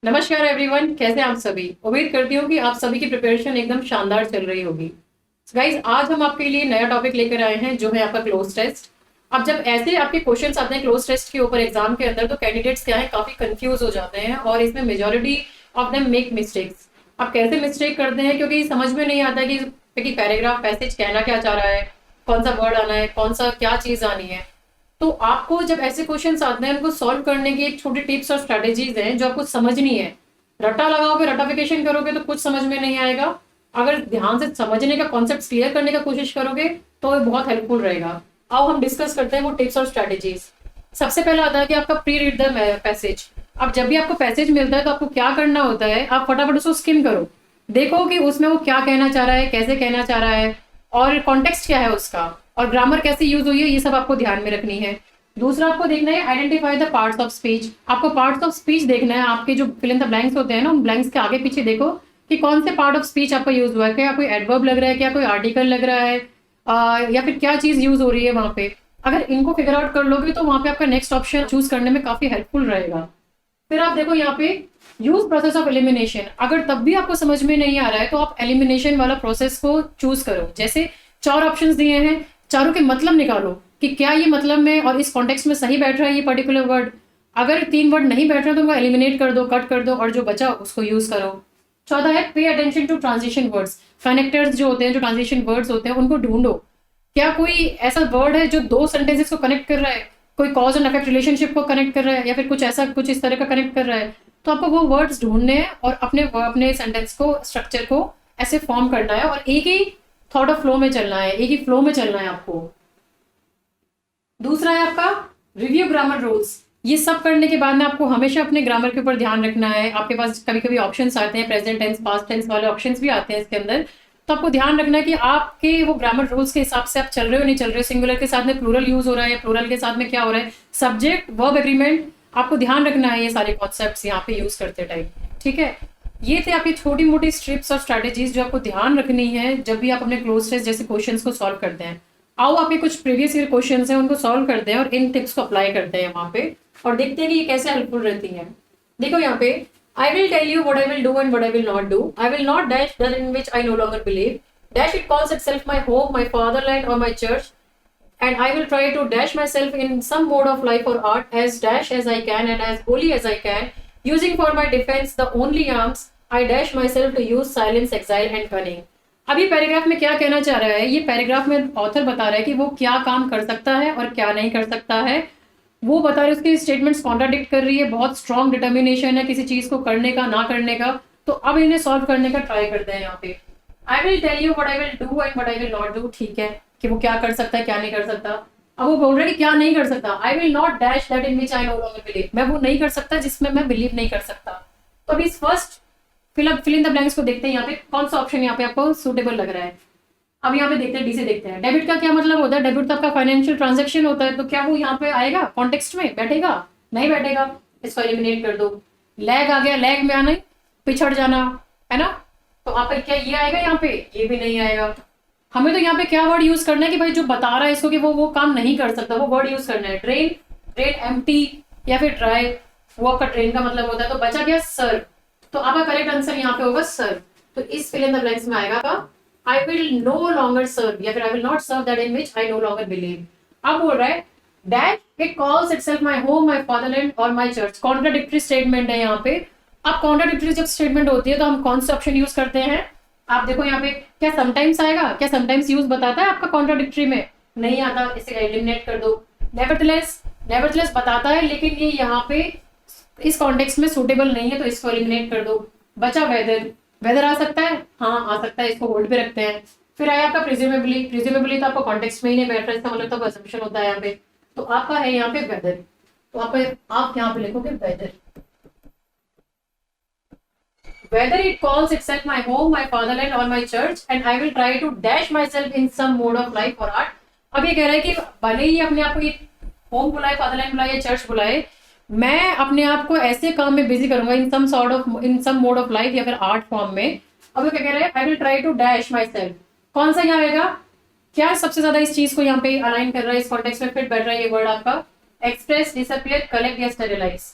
नमस्कार एवरीवन, कैसे हैं आप सभी। उम्मीद करती हूँ कि आप सभी की प्रिपरेशन एकदम शानदार चल रही होगी। गाइज, आज हम आपके लिए नया टॉपिक लेकर आए हैं जो है आपका क्लोज टेस्ट। अब जब ऐसे आपके क्वेश्चंस आते हैं क्लोज टेस्ट के ऊपर एग्जाम के अंदर, तो कैंडिडेट्स क्या है, काफी कंफ्यूज हो जाते हैं और इसमें majority of them make mistakes. अब कैसे मिस्टेक करते हैं, क्योंकि समझ में नहीं आता कि पैराग्राफ पैसेज कहना क्या चाह रहा है, कौन सा वर्ड आना है, कौन सा क्या चीज आनी है। तो आपको जब ऐसे क्वेश्चंस आते हैं उनको सॉल्व करने की एक छोटी टिप्स और स्ट्रेटेजीज हैं जो आपको समझनी है। रट्टा लगाओगे, रटाफिकेशन करोगे तो कुछ समझ में नहीं आएगा। अगर ध्यान से समझने का, कॉन्सेप्ट क्लियर करने का कोशिश करोगे तो ये बहुत हेल्पफुल रहेगा। आओ हम डिस्कस करते हैं वो टिप्स और स्ट्रेटेजीज। सबसे पहला आता है कि आपका प्री रीड द पैसेज। अब जब भी आपको पैसेज मिलता है तो आपको क्या करना होता है, आप फटाफट उसको स्किम करो, देखो कि उसमें वो क्या कहना चाह रहा है, कैसे कहना चाह रहा है, और कॉन्टेक्स्ट क्या है उसका, और ग्रामर कैसे यूज हुई है, ये सब आपको ध्यान में रखनी है। दूसरा आपको देखना है identify the parts of speech. आपको पार्ट्स ऑफ स्पीच देखना है, आपके जो फिल इन द ब्लैंक्स होते हैं ना, उन ब्लैंक्स के आगे पीछे देखो कि कौन से पार्ट ऑफ स्पीच आपका यूज हुआ है। क्या कोई एडवर्ब लग रहा है, क्या कोई आर्टिकल लग रहा है, या फिर क्या चीज यूज हो रही है वहां पे। अगर इनको फिगर आउट कर लोगे तो वहां पे आपका नेक्स्ट ऑप्शन चूज करने में काफी हेल्पफुल रहेगा। फिर आप देखो यहाँ पे यूज प्रोसेस ऑफ एलिमिनेशन। अगर तब भी आपको समझ में नहीं आ रहा है तो आप एलिमिनेशन वाला प्रोसेस को चूज करो। जैसे चार ऑप्शंस दिए हैं, चारों के मतलब निकालो कि क्या ये मतलब में और इस कॉन्टेक्स्ट में सही बैठ रहा है ये पर्टिकुलर वर्ड। अगर तीन वर्ड नहीं बैठ रहे तो उनको एलिमिनेट कर दो, कट कर दो, और जो बचा उसको यूज करो। चौथा है pay attention to transition words. Connectors जो होते हैं, जो ट्रांजिशन वर्ड्स होते हैं, उनको ढूंढो। क्या कोई ऐसा वर्ड है जो दो सेंटेंसेस को कनेक्ट कर रहा है, कोई कॉज एंड इफेक्ट रिलेशनशिप को कनेक्ट कर रहा है, या फिर कुछ ऐसा, कुछ इस तरह का कनेक्ट कर रहा है। तो आपको वो वर्ड्स ढूंढने हैं और अपने अपने सेंटेंस को, स्ट्रक्चर को ऐसे फॉर्म करना है और एक ही थॉट ऑफ फ्लो में चलना है, एक ही फ्लो में चलना है आपको। दूसरा है आपका रिव्यू ग्रामर रूल्स। ये सब करने के बाद में आपको हमेशा अपने ग्रामर के ऊपर ध्यान रखना है। आपके पास कभी कभी ऑप्शंस आते हैं, प्रेजेंट टेंस, पास्ट टेंस वाले ऑप्शंस भी आते हैं इसके अंदर। तो आपको ध्यान रखना है कि आपके वो ग्रामर रूल्स के हिसाब से आप चल रहे हो, नहीं चल रहे हो। सिंगुलर के साथ में प्लूरल यूज हो रहा है, प्लूरल के साथ में क्या हो रहा है, सब्जेक्ट वर्ब एग्रीमेंट। आपको ध्यान रखना है ये सारे कॉन्सेप्ट्स यहाँ पे यूज करते टाइम। ठीक है, ये थे आपकी छोटी मोटी स्ट्रिप्स और स्ट्रेटेजीज जो आपको ध्यान रखनी है जब भी आप अपने क्लोज टेस्ट जैसे क्वेश्चंस को सॉल्व करते हैं। आओ आपके कुछ प्रीवियस ईयर क्वेश्चंस हैं उनको सॉल्व करते हैं और इन टिप्स को अप्लाई करते हैं वहां पे, और देखते हैं कि ये कैसे हेल्पफुल रहती है। देखो यहाँ पे, I will tell you what I will do and what I will not do. I will not dash that in which I no longer believe. Dash it calls itself my home, my fatherland और my church, and I will try to dash myself in some mode of life or art as dash as I can and as holy as I can, using for my defense the only arms I dash myself to use silence, exile and cunning। अब ये paragraph में क्या कहना चाह रहा है, ये paragraph में ऑथर बता रहा है कि वो क्या काम कर सकता है और क्या नहीं कर सकता है। वो बता रहे, उसके स्टेटमेंट्स कॉन्ट्राडिक्ट कर रही है, बहुत स्ट्रॉन्ग डिटर्मिनेशन है किसी चीज को करने का, ना करने का। तो अब इन्हें सॉल्व करने का ट्राई करते हैं यहाँ पे। I will tell you what I will do and what I will not do. ठीक है, कि वो क्या कर सकता है, क्या नहीं कर सकता। अब वो बोल रहा है कि क्या नहीं कर सकता। आई will not dash that in which I no longer believe. मैं वो नहीं कर सकता जिसमें मैं बिलीव नहीं कर सकता। तो अभी इस first fill in the blanks को देखते हैं यहाँ पे कौन सा ऑप्शन यहाँ पे आपको सुटेबल लग रहा है। अब यहाँ पे देखते हैं, डी से देखते हैं। डेबिट का क्या मतलब होता है, डेबिट तो आपका फाइनेंशियल ट्रांजेक्शन होता है, तो क्या वो यहाँ पे आएगा, कॉन्टेक्स्ट में बैठेगा, नहीं बैठेगा। इसको एलिमिनेट कर दो। लैग आ गया, लैग में आना, पिछड़ जाना, है ना। तो आप क्या ये आएगा यहाँ पे, ये भी नहीं आएगा। हमें तो यहाँ पे क्या वर्ड यूज करना है कि भाई जो बता रहा है इसको कि वो काम नहीं कर सकता, वो वर्ड यूज करना है। ड्रेन, ड्रेन एम्प्टी या फिर ड्राई, वो आपका ड्रेन का मतलब होता है। तो बचा क्या, सर। तो आपका करेक्ट आंसर यहाँ पे होगा सर। तो इस फिल इन द ब्लैंक्स में आएगा I will no longer serve या फिर I will not serve that in which I no longer believe. अब बोल रहा है that it calls itself my home, my fatherland और माय चर्च। कॉन्ट्राडिक्टरी स्टेटमेंट है यहाँ पे। अब कॉन्ट्राडिक्टरी जब स्टेटमेंट होती है तो हम कौन सा ऑप्शन यूज करते हैं। आप देखो यहाँ पे, क्या समटाइम्स आएगा, क्या समटाइम्स यूज बताता है आपका कॉन्ट्राडिक्टरी में, नहीं आता, इसे एलिमिनेट कर दो। नेवरदलेस, नेवरदलेस बताता है लेकिन ये यहाँ पे इस कॉन्टेक्स्ट में सूटेबल नहीं है, तो इसको एलिमिनेट कर दो। बचा वेदर, वेदर आ सकता है, हाँ आ सकता है, इसको होल्ड पे रखते हैं। फिर आया आपका प्रिज्यूमेबली, प्रिज्यूमेबली तो आपको कॉन्टेक्स्ट में ही नहीं बैठ रहा, इसका मतलब तो असम्पशन होता है यहाँ पे। तो आपका है यहाँ पे वेदर, तो आप यहाँ पे लिखोगे weather. whether it calls itself my home, my fatherland or my church and I will try to dash myself in some mode of life or art। अब ये कह रहा है कि भले ही अपने आप को ये होम बुलाए, फादरलैंड बुलाए या चर्च बुलाए, मैं अपने आप को ऐसे काम में बिजी करूंगा in some sort of, in some mode of life या फिर आर्ट फॉर्म में। अब ये क्या कह रहा है, I will try to dash myself. कौन सा यहाँ आएगा, क्या सबसे ज्यादा इस चीज को यहाँ पे अलाइन कर रहा है, इस कॉन्टेक्स्ट में फिट बैठ रहा है ये वर्ड आपका। एक्सप्रेस, डिसअपियर, कलेक्ट या स्टेरिलाइज।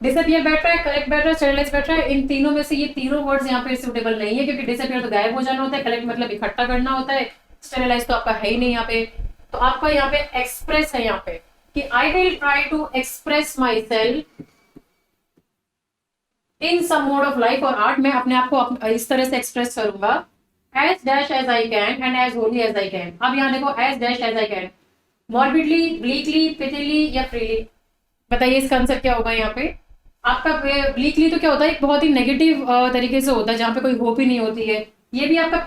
डिसअपियर बैठ रहा है, कलेक्ट बैठ रहा है, स्टेरिलाइज बैठ रहा है। इन तीनों में से ये तीनों वर्ड्स यहाँ पे सुटेबल नहीं है, क्योंकि डिसअपियर तो गायब हो जाना होता है, कलेक्ट मतलब इकट्ठा करना होता है, स्टेरिलाइज तो आपका है ही नहीं यहाँ पे। तो आपका यहाँ पे एक्सप्रेस है यहाँ पे कि I will try to express myself in some mode of life और आर्ट। मैं अपने आप को इस तरह से एक्सप्रेस करूंगा, as dash as I can and as holy as I can. अब यहाँ देखो, as dash as I can, morbidly, bleakly, pithily या फ्रीली। बताइए इसका आंसर क्या होगा यहाँ पे आपका। ब्लीकली तो क्या होता है, एक बहुत ही नेगेटिव तरीके से होता है, जहाँ पे कोई होप ही नहीं होती है। ये भी आपका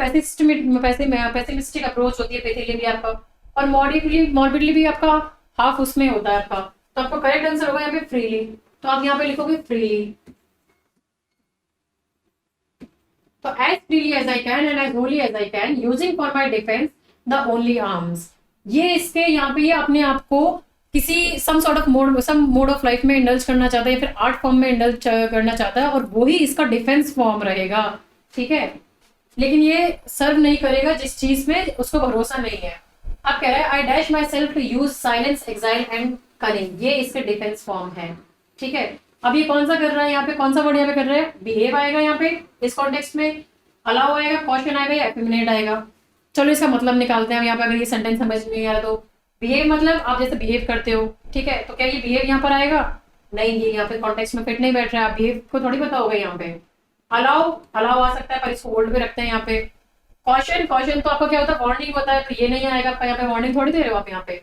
पेसिमिस्टिक अप्रोच होती है, पिथिली भी आपका। और मॉर्बिडली भी आपका हाफ उसमें होता है आपका। तो आपका करेक्ट आंसर होगा यहाँ पे फ्रीली। तो आप यहाँ पे लिखोगे फ्रीली। तो as freely as I can and as wholly as I can, using for my defense the only arms। ये इसके यहाँ पे ये अपने आप को किसी सम मोड ऑफ लाइफ में इंडल्ज करना चाहता है, या फिर आर्ट फॉर्म में इंडल्ज करना चाहता है, और वही इसका डिफेंस फॉर्म रहेगा, ठीक है। लेकिन ये सर्व नहीं करेगा जिस चीज में उसको भरोसा नहीं है। अब कह रहा है I dash myself to use silence, exile and cunning. ये इसके डिफेंस फॉर्म है, ठीक है। अब ये कौन सा कर रहा है यहाँ पे, कौन सा वर्ड यहाँ पे कर रहा है, बिहेव आएगा यहाँ पे इस कॉन्टेक्स्ट में, अलाउ आएगा, कॉशन आएगा या एफिमिनेट आएगा। चलो इसका मतलब निकालते हैं यहाँ पे। अगर ये सेंटेंस समझ में आया तो बिहेव मतलब आप जैसे बिहेव करते हो, ठीक है। तो क्या ये बिहेव यहाँ पर आएगा, नहीं, ये यहाँ पे कॉन्टेक्स्ट में फिट नहीं बैठ रहा है। आप बिहेव को थोड़ी पता होगा यहाँ पे। अलाउ आ सकता है, पर इसको होल्ड पे रखते हैं यहाँ पे। कॉशन तो आपका क्या होता है, वार्निंग होता है, तो ये नहीं आएगा आपका यहाँ पे, वार्निंग थोड़ी दे रहे हो आप यहाँ पे।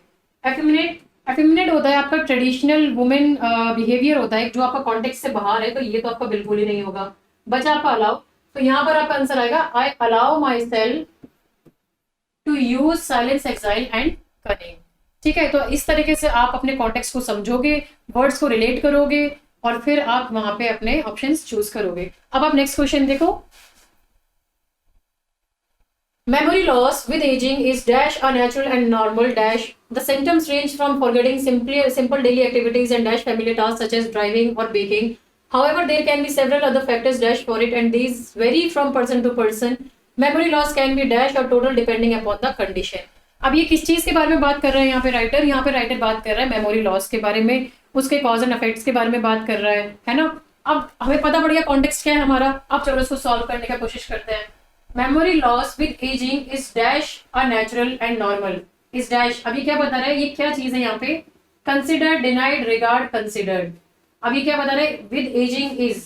एफिमिनेट होता है आपका ट्रेडिशनल वुमेन बिहेवियर होता है, जो आपका कॉन्टेक्स्ट से बाहर है, तो ये तो आपका बिल्कुल ही नहीं होगा। बचा आपका अलाउ। तो यहाँ पर आपका आंसर आएगा I allow myself to use silence, exile and cunning, ठीक है। तो इस तरीके से आप अपने कॉन्टेक्स्ट को समझोगे, वर्ड्स को रिलेट करोगे, और फिर आप वहां पे अपने ऑप्शंस चूज करोगे। अब आप नेक्स्ट क्वेश्चन देखो। Memory loss with aging is dash a natural and normal dash. The symptoms range from forgetting simple daily activities and dash familiar tasks such as driving or baking. However, there can be several other factors dash for it, and these vary from person to person. Memory loss can be dash or total depending upon the condition. अब ये किस चीज के बारे में बात कर रहा है यहाँ पे राइटर? यहाँ पे राइटर बात कर रहा है मेमोरी लॉस के बारे में, उसके कॉज एंड इफेक्ट्स के बारे में बात कर रहा है ना। अब हमें पता पड़ गया कॉन्टेक्स्ट क्या है हमारा। अब चलो इसको सॉल्व करने का कोशिश करते हैं। Memory loss with ageing is dash a natural and normal is dash. अभी क्या बता रहा है, ये क्या चीज है यहाँ पे, कंसिडर, डिनाइड, रिगार्ड, कंसिडर्ड। अभी क्या बता रहे हैं, विद एजिंग इज,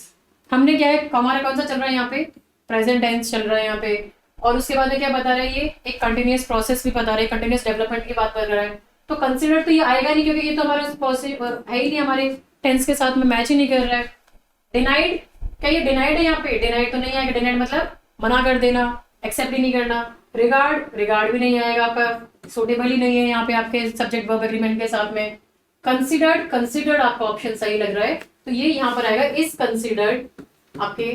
हमने क्या है, हमारा कौन सा चल रहा है यहाँ पे, प्रेजेंट टेंस चल रहा है यहाँ पे। और उसके बाद में क्या बता रहा है, ये एक कंटिन्यूअस प्रोसेस भी बता रहा है, कंटिन्यूअस डेवलपमेंट की बात कर रहा है। तो कंसिडर तो ये आएगा नहीं, क्योंकि ये तो हमारे है ही नहीं, हमारे टेंस के साथ में मैच ही नहीं कर रहा है। डिनाइड, क्या ये डिनाइड है यहाँ पे, डिनाइड तो नहीं आएगा। डिनाइड मतलब मना कर देना, एक्सेप्ट ही नहीं करना। रिगार्ड भी नहीं आएगा आपका, सूटेबल ही नहीं है यहाँ पे आपके सब्जेक्ट वर्ब एग्रीमेंट के साथ में। कंसिडर्ड आपका ऑप्शन सही लग रहा है, तो ये यहाँ पर आएगा इज कंसिडर्ड आपके,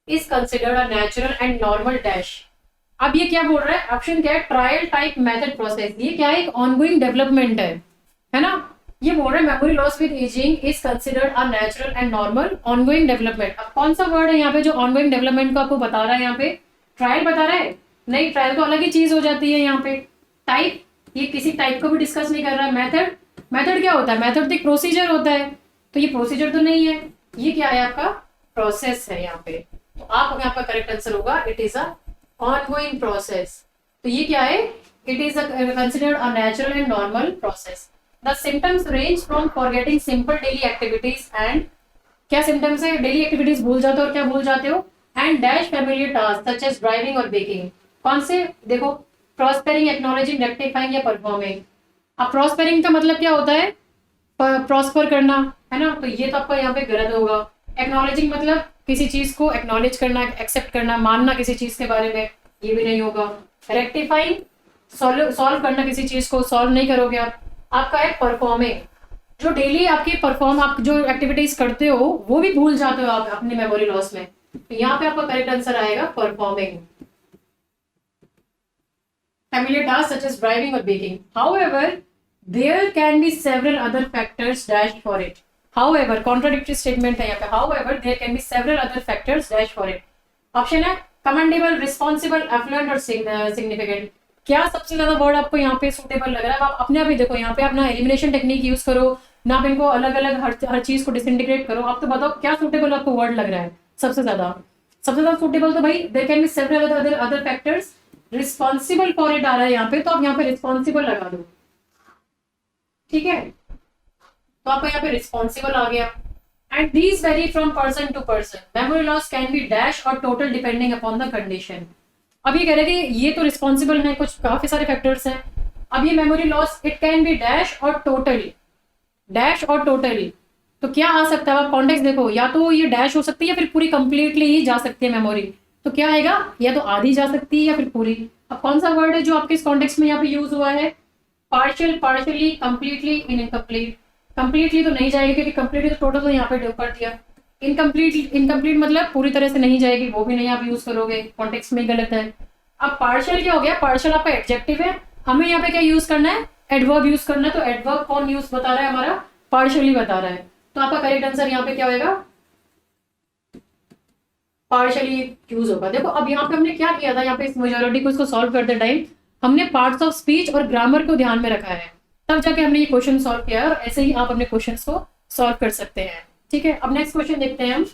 is considered a natural and normal dash. अब ये क्या बोल रहा है, ऑप्शन क्या है, ट्रायल टाइप मेथड प्रोसेस। ये क्या है, एक ऑनगोइंग डेवलपमेंट है ना। ये बोल रहा है memory loss with ageing is considered a natural and normal ongoing development. अब कौन सा वर्ड है यहाँ पे जो ऑनगोइंग डेवलपमेंट को आपको बता रहा है, यहाँ पे ट्रायल बता रहा है, नहीं, ट्रायल तो अलग ही चीज हो जाती है यहाँ पे। टाइप, ये किसी टाइप को भी डिस्कस नहीं कर रहा है। मेथड क्या होता है, मेथड तो एक प्रोसीजर होता है, तो ये प्रोसीजर तो नहीं है, ये क्या है आपका प्रोसेस है यहाँ पे। तो आप यहाँ पर करेक्ट आंसर होगा it is a ongoing process. तो ये क्या है, it is considered a natural and normal process. The symptoms range from forgetting simple daily activities and, क्या symptoms है, डेली एक्टिविटीज भूल जाते हो और क्या भूल जाते हो, and dash familiar tasks such as driving और baking। कौन से, देखो, prospering, acknowledging, rectifying या performing। अब prospering का मतलब क्या होता है, prosper करना है ना, तो ये तो आपका यहाँ पे गलत होगा। acknowledging मतलब किसी चीज को acknowledge करना, accept करना, मानना किसी चीज के बारे में, ये भी नहीं होगा। rectifying, solve करना किसी चीज को, solve नहीं करोगे आप। आपका है परफॉर्मिंग, जो डेली आपकी आप जो एक्टिविटीज करते हो वो भी भूल जाते हो आप अपनी मेमोरी लॉस में, तो यहाँ पे आपका करेक्ट आंसर आएगा performing. familiar tasks such as driving or baking. However, there can be several other factors dashed for it. However, contradictory statement है यहाँ पे। However, there can be several other factors dashed for it. Option है commendable, responsible, affluent और significant। क्या सबसे ज्यादा word आपको यहाँ पे सुटेबल लग रहा है, आप अपने आप ही देखो, यहाँ पे आप ना एलिमिनेशन टेक्निक यूज करो ना, आप इनको अलग अलग हर चीज को डिसइंटीग्रेट करो, आप तो बताओ क्या सुटेबल आपको वर्ड लग रहा है सबसे ज्यादा सुटेबल। तो भाई there can be several other factors, responsible for it आ रहा है यहाँ पे, तो आप यहाँ पे रिस्पॉन्सिबल लगा दो, ठीक है, तो आपका यहाँ पे रिस्पॉन्सिबल आ गया। And these vary from person to person, memory loss can be dash और total depending upon the condition. अब ये कह रहे हैं कि ये तो रिस्पॉन्सिबल है, कुछ काफी सारे फैक्टर्स हैं। अब ये memory loss it can be dash और टोटल, तो क्या आ सकता है, आप कॉन्टेक्स्ट देखो, या तो ये डैश हो सकती है या फिर पूरी कंप्लीटली ही जा सकती है मेमोरी, तो क्या आएगा, या तो आधी जा सकती है या फिर पूरी। अब कौन सा वर्ड है जो आपके इस कॉन्टेक्स्ट में यहाँ पे यूज हुआ है, partial, partially, completely, incomplete. Completely तो नहीं जाएगी क्योंकि कंप्लीटली तो टोटल तो यहाँ पे डिव कर दिया। इनकम्प्लीट मतलब पूरी तरह से नहीं जाएगी, वो भी नहीं आप यूज करोगे, कॉन्टेक्स्ट में गलत है। अब पार्शियल क्या हो गया, पार्शियल आपका एडजेक्टिव है, हमें यहाँ पे क्या यूज करना है, एडवर्ब यूज करना है, तो एडवर्ब कौन यूज बता रहा है, हमारा पार्शियली बता रहा है, तो आपका करेक्ट आंसर यहाँ पे क्या होगा, पार्शियली यूज होगा। देखो अब यहाँ पे हमने क्या किया था, यहाँ पे इस मेजॉरिटी को इसको सॉल्व करते टाइम हमने पार्ट्स ऑफ स्पीच और ग्रामर को ध्यान में रखा है, तब जाके हमने ये क्वेश्चन सॉल्व किया है, और ऐसे ही आप अपने क्वेश्चन को सॉल्व कर सकते हैं, ठीक है। अब नेक्स्ट क्वेश्चन देखते हैं हम।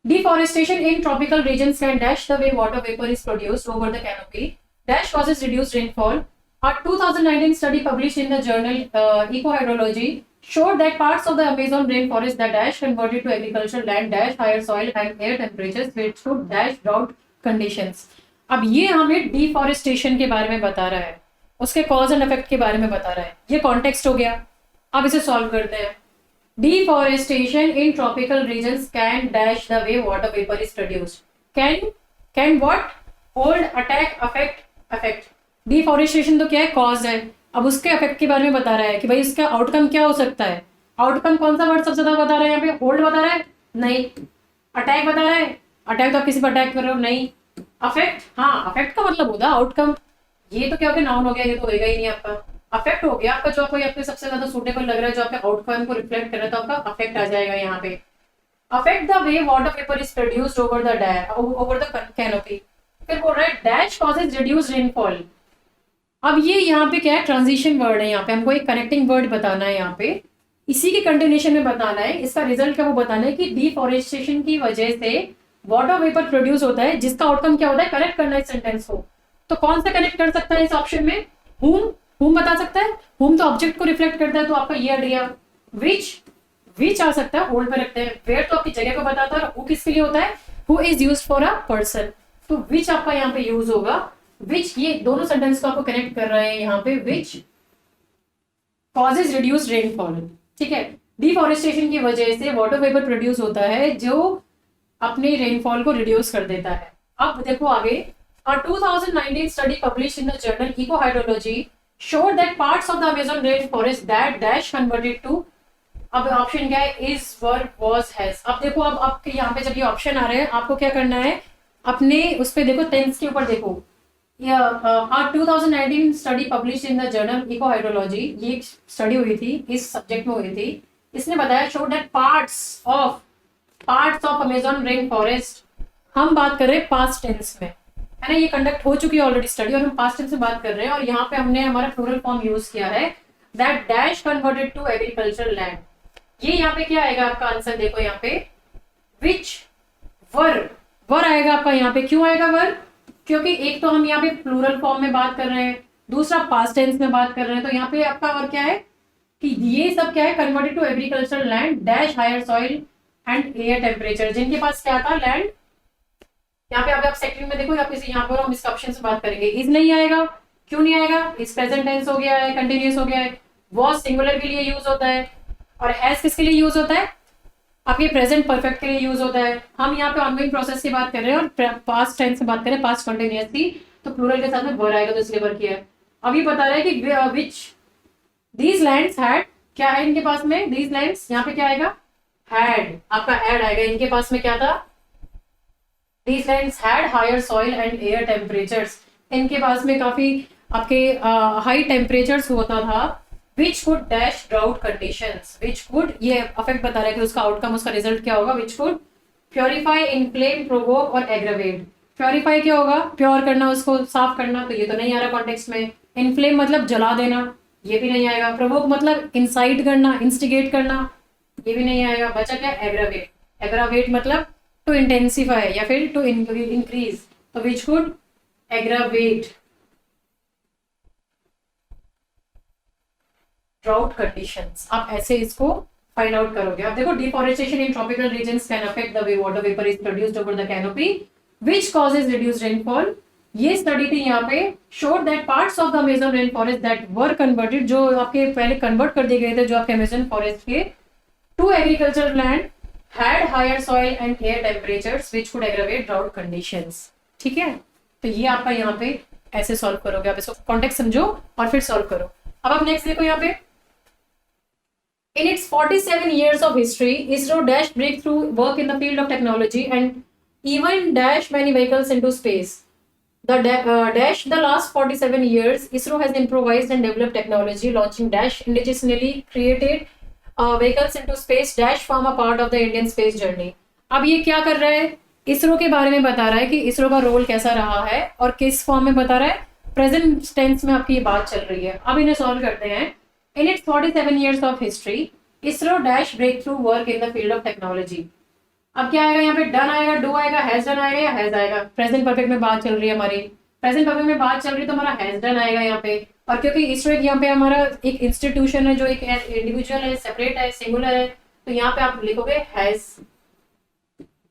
Deforestation in tropical regions can dash the way water vapor is produced over the canopy, dash causes reduced rainfall. A 2019 study published in the journal Ecohydrology showed that parts of the Amazon rainforest that dash converted to agricultural land dash higher soil and air temperatures which could dash drought conditions. अब ये हमें deforestation के बारे में बता रहा है, उसके कॉज एंड इफेक्ट के बारे में बता रहा है, ये कॉन्टेक्स्ट हो गया। अब इसे सॉल्व करते हैं। Deforestation in tropical regions can dash the way water vapor is produced. Can what? Hold, attack, affect. Deforestation तो क्या है, कॉज है। अब उसके इफेक्ट के बारे में बता रहा है कि भाई इसका आउटकम क्या हो सकता है। आउटकम कौन सा वर्ड सबसे ज्यादा बता रहा है यहाँ पे, होल्ड बता रहा है, नहीं। अटैक बता रहा है, अटैक तो आप किसी पर अटैक कर रहे हो, नहीं। अफेक्ट, हाँ अफेक्ट का मतलब होता है आउटकम, ये तो क्या हो गया, नाउन हो गया, ये तो होगा ही नहीं आपका। अफेक्ट हो गया आपका, जो आपको आपके सबसे ज्यादा सूटेबल लग रहा है, जो आपके आउटकम को रिफ्लेक्ट कर रहा है, तो आपका अफेक्ट आ जाएगा यहाँ पे। Affect the way water vapour is produced over the canopy. फिर बोल रहा है डैश कॉजेज रिड्यूस रेनफॉल। अब ये यहाँ पे क्या है, ट्रांजिशन वर्ड है, यहाँ पे हमको एक कनेक्टिंग वर्ड बताना है, यहाँ पे इसी के कंटिन्यूएशन में बताना है, इसका रिजल्ट क्या वो बताना है कि डिफॉरेस्टेशन की वजह से वाटर वेपर प्रोड्यूस होता है, जिसका आउटकम क्या होता है, कनेक्ट करना है इस सेंटेंस को। तो कौन सा कनेक्ट कर सकता है इस ऑप्शन में, whom बता सकता है, whom तो ऑब्जेक्ट को रिफ्लेक्ट करता है, तो आपका ये अड़ गया। which आ सकता है, होल्ड पे रखते हैं। where तो आपकी जगह को बताता है, और who किसके लिए होता है, who is used for a person, तो which आपका यहाँ पे यूज होगा। which ये दोनों सेंटेंस को आपको कनेक्ट कर रहे हैं यहाँ पे, which causes reduced rainfall, ठीक है। डिफॉरेस्टेशन की वजह से वाटर वेपर प्रोड्यूस होता है जो अपने रेनफॉल को रिड्यूस कर देता है। अब देखो आगे, A 2019 study published in the journal Ecohydrology showed that parts of the Amazon rainforest that dash converted to, अब ऑप्शन क्या है, is, were, was, has। अब देखो, अब आपके यहाँ पे जब ये ऑप्शन आ रहे हैं, आपको क्या करना है, अपने उस पे देखो, टेंस के ऊपर देखो। A 2019 study published in the journal Ecohydrology, ये एक स्टडी हुई थी, इस सब्जेक्ट में हुई थी। इसने बताया showed that parts of Amazon rainforest, हम बात कर रहे हैं पास्ट टेंस में, है ना, ये कंडक्ट हो चुकी है ऑलरेडी स्टडी, और हम पास्ट टेंस से बात कर रहे हैं, और यहाँ पे हमने हमारा प्लूरल फॉर्म यूज किया है, that dash converted to agricultural land. ये यहाँ पे क्या आएगा आपका आंसर, देखो यहाँ पे विच, वर आएगा आपका यहाँ पे। क्यों आएगा वर, क्योंकि एक तो हम यहाँ पे प्लूरल फॉर्म में बात कर रहे हैं, दूसरा पास्ट टेंस में बात कर रहे हैं, तो यहाँ पे आपका वर क्या है कि ये सब क्या है, converted to agricultural land dash higher soil and air temperature, जिनके पास क्या था, लैंड। यहाँ पे आप सेकंड में देखो, यहाँ पर हम इसका ऑप्शन से बात करेंगे। इज नहीं आएगा, क्यों नहीं आएगा, इस प्रेजेंट टेंस हो गया है, कंटिन्यूअस हो गया है। वॉज सिंगुलर के लिए यूज होता है, और हैज किसके लिए यूज होता है, आपके प्रेजेंट परफेक्ट के लिए यूज होता है। हम यहाँ पे ऑनगोइंग प्रोसेस की बात कर रहे हैं, और पास्ट टेंस से बात करें, पास्ट कंटिन्यूअस की, तो प्लूरल के साथ में वर आएगा, तो इसलिए वर किया है। अब ये बता रहा है कि विच दीज लैंड्स हैड, क्या है इनके पास में, दीज लैंड्स, यहाँ पे क्या आएगा, हैड, आपका हैड आएगा। इनके पास में क्या था, These lands had higher soil and air temperatures, इनके पास में काफी आपके हाई टेम्परेचर्स होता था, which could dash drought conditions, which could, ये अफेक्ट बता रहा है कि उसका आउटकम, उसका रिजल्ट क्या होगा, which could purify, inflame, provoke और aggravate, प्योरीफाई क्या होगा, प्योर करना, उसको साफ करना, तो ये तो नहीं आ रहा कॉन्टेक्स्ट में। इन्फ्लेम मतलब जला देना, ये भी नहीं आएगा। प्रोवोक मतलब इंसाइट करना, इंस्टिगेट करना, ये भी नहीं आएगा। बचा क्या, एग्रावेट। एग्रावेट मतलब टू इंटेंसिफाई या फिर टू इंक्रीज, तो which could aggravate drought conditions. आप ऐसे इसको फाइंड आउट करोगे। अब देखो, deforestation in tropical regions can affect the way water vapour is produced over the canopy which causes reduced rainfall. ये स्टडी थी यहाँ पे, showed that parts of the Amazon rain forest that were converted, जो आपके पहले convert कर दिए गए थे, जो आपके अमेजन फॉरेस्ट के, to agriculture land had higher soil and air temperatures which could aggravate drought conditions. ठीक है, तो ये आपका यहाँ पे ऐसे सॉल्व करोगे। आप इसको कॉन्टेक्स्ट समझो और फिर सॉल्व करो। अब आप नेक्स्ट देखो यहाँ पे, in its 47 years of history, ISRO dashed breakthrough work in the field of technology and even dashed many vehicles into space. Dash the last 47 years, ISRO has improvised and developed technology, launching dash indigenously created vehicles into space. Dash form a part of the Indian space journey. अब ये क्या कर रहा है, इसरो के बारे में बता रहा है कि इसरो का रोल कैसा रहा है और किस फॉर्म में बता रहा है, प्रेजेंट टेंस में आपकी ये बात चल रही है। अब इन्हें सॉल्व करते हैं। In its 47 years of history, ISRO dash breakthrough work in the field of technology. अब क्या आएगा यहाँ पे, डन आएगा, डू आएगा, हैज डन आएगा या हैज आएगा। प्रेजेंट परफेक्ट में बात चल रही है हमारी, प्रेजेंट परफेक्ट में बात चल रही है तो हमारा हैज डन आएगा यहाँ पे। और क्योंकि इसरो एक यहाँ पे हमारा एक इंस्टीट्यूशन है, जो एक इंडिविजुअल है, सेपरेट है, सिंगुलर है, तो यहाँ पे आप लिखोगे हैज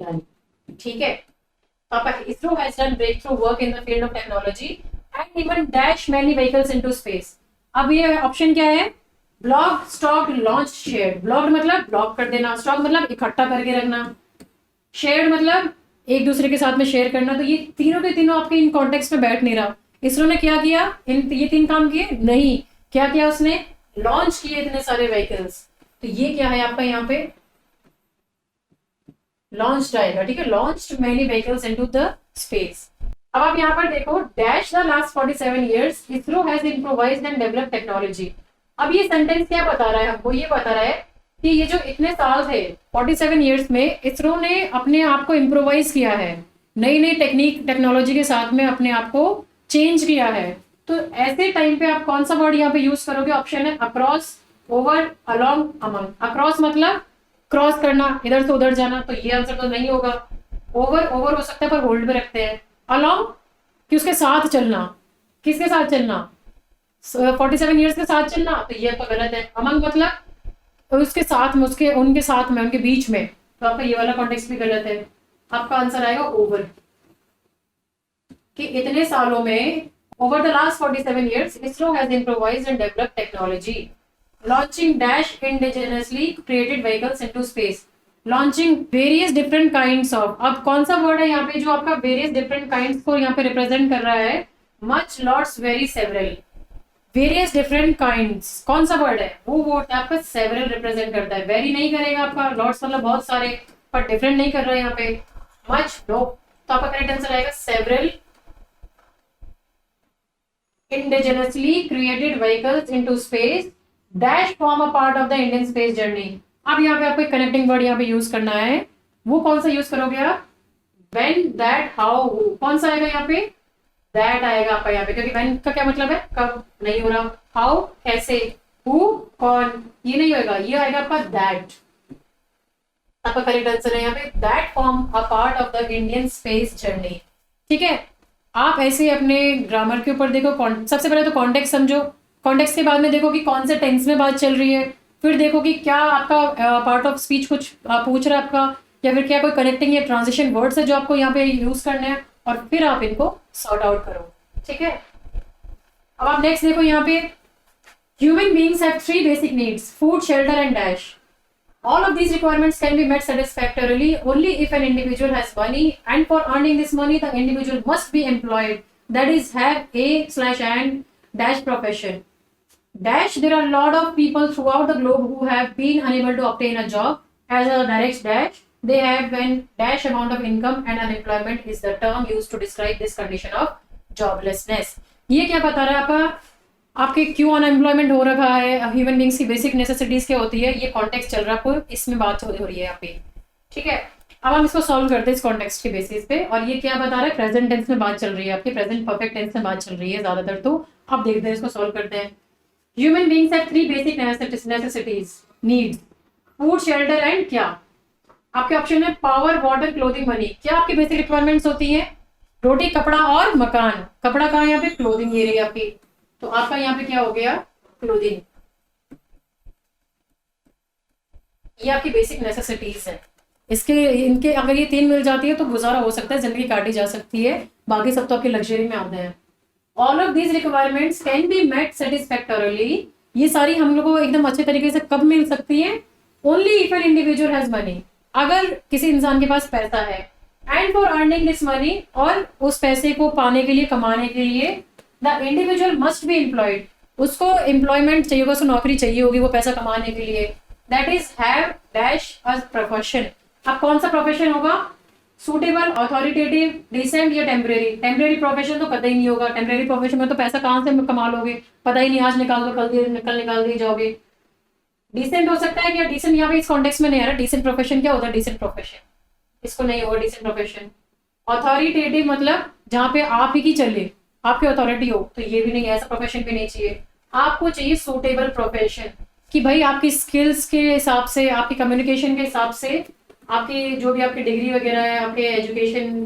डन। ठीक है, तो आप ISRO has done breakthrough work in the field of technology and even dash many vehicles into space. अब ये ऑप्शन क्या है, block, stock, launch, shared. Block मतलब ब्लॉक कर देना, स्टॉक मतलब इकट्ठा करके रखना, शेयर्ड मतलब एक दूसरे के साथ में शेयर करना। तो ये तीनों के तीनों आपके इन कॉन्टेक्स्ट में बैठ नहीं रहा। इसरो ने क्या किया, ये तीन काम किए नहीं, क्या किया उसने, लॉन्च किए इतने सारे व्हीकल्स। तो ये क्या है आपका यहाँ पे, लॉन्च्ड आएगा। ठीक है, launched many vehicles into the space. अब आप यहाँ पर देखो, dash the last 47 years ISRO has improvised and developed technology. अब ये सेंटेंस क्या बता रहा है हमको, ये बता रहा है कि ये जो इतने साल थे 47 years में, इसरो ने अपने आप को इम्प्रोवाइज किया है, नई नई टेक्नोलॉजी के साथ में अपने आप को चेंज किया है। तो ऐसे टाइम पे आप कौन सा वर्ड यहाँ पे यूज करोगे, ऑप्शन है across, over, along, among. Across मतलब क्रॉस करना, इधर से उधर जाना, तो ये आंसर तो नहीं होगा। ओवर हो सकता है पर होल्ड पे रखते हैं। अलोंग कि उसके साथ चलना, किसके साथ चलना, 47 years के साथ चलना, तो ये तो गलत है। अमंग मतलब उसके साथ में, उसके उनके साथ में, उनके बीच में, तो आपका ये वाला कॉन्टेक्स्ट भी गलत है। आपका आंसर आएगा ओवर, कि इतने सालों में, over the last 47 years ISRO has improvised and developed technology, launching dash indigenously created vehicles into space, launching various different kinds of. अब कौन सा वर्ड है यहाँ पे जो आपका वेरियस डिफरेंट काइंड्स को यहाँ पे रिप्रेजेंट कर रहा है, much, lots, very, several. Various different kinds कौन सा वर्ड है, वो वर्ड आपका सेवरल रिप्रेजेंट करता है। वेरी नहीं करेगा आपका, लॉट्स मतलब बहुत सारे, पर डिफरेंट नहीं कर रहा है यहाँ पे। मच, नो, तो आपका करेक्ट आंसर आएगा several indigenously created vehicles into space, dash form a part of the Indian space journey. अब यहाँ पे आपको एक कनेक्टिंग वर्ड यहाँ पे यूज करना है, वो कौन सा यूज करोगे आप, व्हेन, दैट, हाउ, कौन सा आएगा यहाँ पे, दैट आएगा आपका यहाँ पे, क्योंकि व्हेन का क्या मतलब है, कब, नहीं हो रहा। हाउ, कैसे, हु, कौन, ये नहीं होगा, ये आएगा आपका दैट। आपका करेक्ट आंसर है यहाँ पे, that form a part of the Indian space journey. ठीक है, आप ऐसे अपने ग्रामर के ऊपर देखो, सबसे पहले तो कॉन्टेक्स्ट समझो, कॉन्टेक्स्ट के बाद में देखो कि कौन से टेंस में बात चल रही है, फिर देखो कि क्या आपका पार्ट ऑफ स्पीच कुछ पूछ रहा है आपका, या फिर क्या कोई कनेक्टिंग या ट्रांजिशन वर्ड्स है जो आपको यहाँ पे यूज करने हैं, और फिर आप इनको सॉर्ट आउट करो। ठीक है, अब आप नेक्स्ट देखो यहाँ पे, human beings have 3 basic needs, food, shelter and dash. All of these requirements can be met satisfactorily only if an individual has money, and for earning this money, the individual must be employed. That is, have a/and dash profession. Dash, there are a lot of people throughout the globe who have been unable to obtain a job. As a direct dash, they have an dash amount of income, and unemployment is the term used to describe this condition of joblessness. ये क्या बता रहा है आपका, आपके क्यों unemployment हो रखा है, ह्यूमन बींग्स की बेसिक नेसेसिटीज क्या होती है, ये कॉन्टेक्स्ट चल रहा है आपको, इसमें बात हो रही है यहाँ पे। ठीक है, अब हम इसको सॉल्व करते हैं इस कॉन्टेक्स्ट के बेसिस पे। और ये क्या बता रहा है, प्रेजेंट टेंस में बात चल रही है आपकी, प्रेजेंट परफेक्ट टेंस में बात चल रही है ज्यादातर। तो अब देखते हैं इसको सॉल्व करते हैं। Human beings have 3 basic necessities needs, food, shelter and क्या। आपके ऑप्शन है पावर, वाटर, क्लोथिंग, मनी। क्या आपकी बेसिक रिक्वायरमेंट्स होती है? रोटी, कपड़ा और मकान। कपड़ा कहाँ है यहाँ पे? क्लोथिंग ये रही आपकी। तो आपका यहाँ पे क्या हो गया? क्लोथिंग। ये आपकी बेसिक नेसेसिटीज है। इसके इनके अगर ये 3 मिल जाती है तो गुजारा हो सकता है, जिंदगी काटी जा सकती है। बाकी सब तो आपकी लग्जरी में आते हैं। All of these requirements can be met satisfactorily. ये सारी हम लोग को एकदम अच्छे तरीके से कब मिल सकती है? Only if an individual has money. अगर किसी इंसान के पास पैसा है, and for earning this money, और उस पैसे को पाने के लिए, कमाने के लिए, the individual must be employed. उसको एम्प्लॉयमेंट चाहिए होगा, उसको नौकरी चाहिए होगी वो पैसा कमाने के लिए। That is have dash a profession. अब कौन सा प्रोफेशन होगा? सूटेबल, अथॉरिटेटिव, डिसेंट या टेम्परेरी। टेम्परेरी प्रोफेशन तो कतई नहीं होगा। टेम्परेरी प्रोफेशन में तो पैसा कहाँ से कमा लोगे, पता ही नहीं, आज निकाल दो कल निकाल दिए जाओगे। डिसेंट हो सकता है क्या? डिसेंट यहाँ पे इस कॉन्टेक्स्ट में नहीं आ रहा। डिसेंट प्रोफेशन क्या होता है? डिसेंट प्रोफेशन इसको नहीं होगा डिसेंट प्रोफेशन। अथॉरिटेटिव मतलब जहाँ पे आप ही की चले, आपकी अथॉरिटी हो, तो ये भी नहीं, ऐसा प्रोफेशन भी नहीं चाहिए। आपको चाहिए सूटेबल प्रोफेशन, कि भाई आपकी स्किल्स के हिसाब से, आपकी कम्युनिकेशन के हिसाब से, आपकी जो भी आपकी डिग्री वगैरह है, आपके एजुकेशन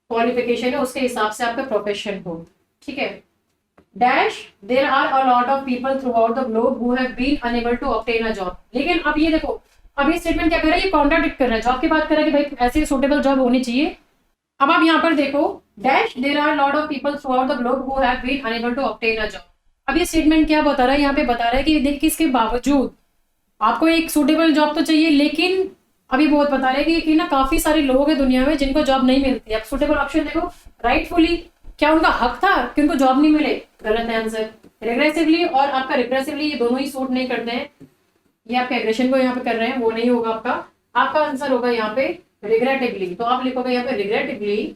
क्वालिफिकेशन है, उसके हिसाब से आपका प्रोफेशन हो। ठीक है। Dash there are a lot of people throughout the globe who have been enable to obtain a job. लेकिन अब ये देखो, अब ये स्टेटमेंट क्या कर रहा है? ये कॉन्ट्राडिक्ट कर रहा है। जॉब की बात कर रहा है कि भाई ऐसी सूटेबल जॉब होनी चाहिए। अब आप यहाँ पर देखो, dash there are lot of people throughout the globe who have been enable to obtain a job. अब ये स्टेटमेंट क्या बता रहा है? यहाँ पे बता रहा है कि देखिए, इसके बावजूद आपको एक सूटेबल जॉब तो चाहिए, लेकिन अभी बहुत बता रहे हैं कि ना काफी सारे लोग हैं दुनिया में जिनको जॉब नहीं मिलती। अब सूटेबल ऑप्शन देखो, राइटफुली, क्या उनका हक था कि उनको जॉब नहीं मिले? गलत है आंसर। रिग्रेसिवली और आपका रिप्रेसिवली, ये दोनों ही सूट नहीं करते हैं। ये आपके एग्रेशन को यहाँ पे कर रहे हैं, वो नहीं होगा आपका। आपका आंसर होगा यहाँ पे रिग्रेटिवली। तो आप लिखोगे यहाँ पे रिग्रेटिवली,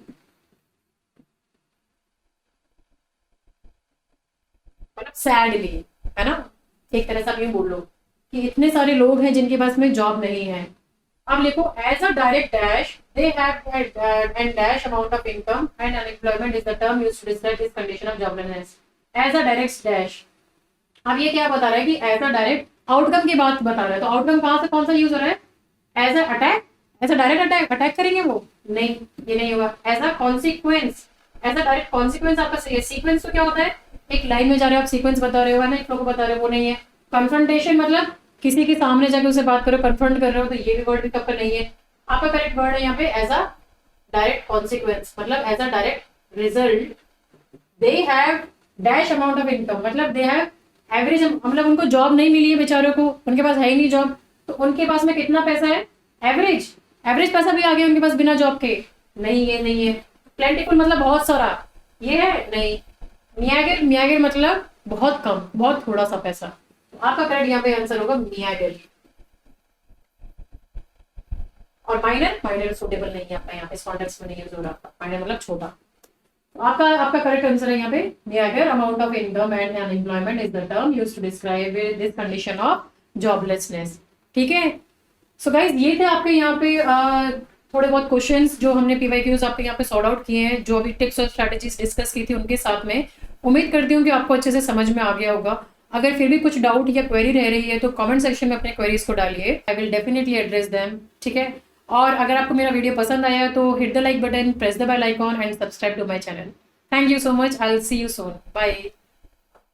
मतलब सैडली, है ना, एक तरह से आप ये बोल लो कि इतने सारे लोग हैं जिनके पास में जॉब नहीं है। अब लिखो as a direct dash they have and dash amount of income and unemployment is the term used to describe this condition of joblessness. As a direct dash, अब ये क्या बता रहा है कि एज अ डायरेक्ट आउटकम की बात बता रहा है। तो आउटकम कहां से कौन सा यूज हो रहा है? As a attack, as a direct attack करेंगे वो नहीं, ये नहीं होगा। As a consequence, as a direct consequence आपका सही है। सीक्वेंस तो क्या होता है? एक लाइन में जा रहे हो आप, सीक्वेंस बता रहे हो, है ना, एक फ्लो को बता रहे हो, वो नहीं है। कन्फ्रंटेशन मतलब किसी के सामने जाके उसे बात करो, कन्फ्रंट कर रहे हो, तो ये भी वर्ड भी आपका नहीं है। आपका करेक्ट वर्ड है यहाँ पे एज अ डायरेक्ट कॉन्सिक्वेंस, मतलब as a direct result. They have dash amount of income, मतलब दे हैव एवरेज, मतलब उनको जॉब नहीं मिली है बेचारों को, उनके पास है ही नहीं जॉब, तो उनके पास में कितना पैसा है? एवरेज। एवरेज पैसा भी आ गया उनके पास बिना जॉब के? नहीं, ये नहीं है। प्लेंटिफुल मतलब बहुत सारा, ये है नहीं। मियागिर, मियागिर मतलब बहुत कम, बहुत थोड़ा सा पैसा। तो आपका करेक्ट यहाँ पे आंसर होगा मियागिर। और माइनर, माइनर सूटेबल नहीं है आपका यहाँ पे, इस कॉन्टेक्स्ट में नहीं यूज हो रहा। माइनर मतलब छोटा। तो आपका करेक्ट आंसर है यहाँ पे मियागिर। Amount of income and unemployment is the term used to describe this condition of joblessness. ठीक है। सो गाइज, ये थे आपके यहाँ पे थोड़े बहुत क्वेश्चंस जो हमने पीवाईक्यूज आपके यहाँ पे सॉर्ट आउट किए हैं, जो अभी टिप्स और स्ट्रैटेजीज डिस्कस की थी उनके साथ में। उम्मीद करती हूँ कि आपको अच्छे से समझ में आ गया होगा। अगर फिर भी कुछ डाउट या क्वेरी रह रही है तो कमेंट सेक्शन में अपने क्वेरीज को डालिए, I will definitely address them. ठीक है। और अगर आपको मेरा वीडियो पसंद आया तो hit the like button, press the bell icon and subscribe to my channel. Thank you so much, I will see you soon, bye.